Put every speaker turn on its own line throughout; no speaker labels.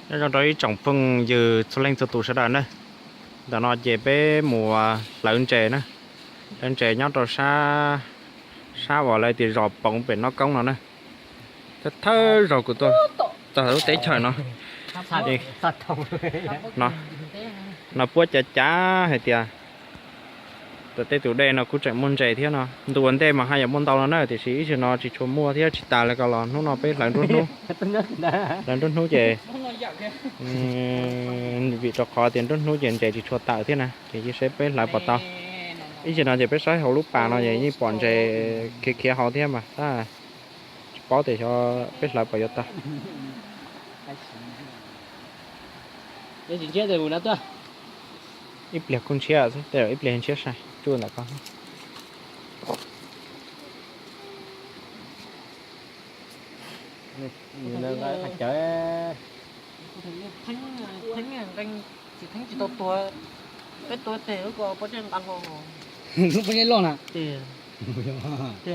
Nó rồi trồng phân giờ số lên số tụ sẽ đợi nữa đó nó về bé mùa lợn trẻ nữa lợn trẻ nhót rồi xa xa vào lại thì rọp bóng bên nó công nó nữa thế thơ rồi của tôi lúc tế trời nó đi nó bút chả chả hay tiệtแต่เตตัวเดนเรากูจะมุ่งใจเที่ยวเนาะตัววันเดมาให้ยามุ่งตอนนั้นแต่สีฉันเราจิชมมัวเที่ยวจิตาแล้วก็ร้อนนู้นเราไปหลังรุ่นนู้นหลังรุ่นนู้นเจvị trò khó tiềnรุ่นนู้นเจนใจจิชวตาเที่ยวนะเจจิเซไปหลายปอตออีฉันเราจะไปใช้หัวลูกปลาเราอย่างนี้ปอนใจเคี้ยวเขาเที่ยวมาถ้าป้อแต่choไปหลายปอยตา
Để chơi rồi nó tôi.
ít liệt con chia chứ, để ít liệt chia sai, chuồn là con.
Nhiều nơi phải phải chơi. Thánh chỉ to cái tôi tè có bao nhiêu ăn không?
Lúc bao nhiêu lon à?
Tè. Tè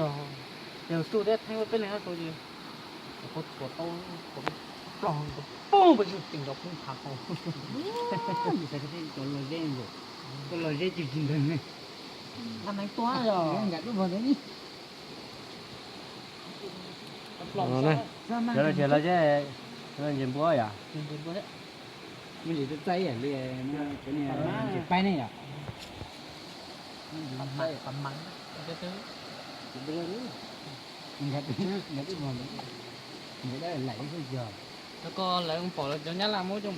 tôi đấy thánh bên này tôi gì? Có to lon bông bây giờ tình đó cũng thằng không.
Mình sẽ thấy có lồi đen rồi. Có lồi đen chìm chìm rồi.
Ăn đánh toa rồi.
Ăn gạt nó vào đấy đi.
Chơi là chứ. Chơi gì bữa à?
Mình chỉ tay à, bây cái này chỉ bay này à?
Tầm mắng cái thứ.
Mình gạt cái vào đấy. Người đó là lấy cái giờ.
Nó có lấy ông bỏ cho nhát làm mỗi trong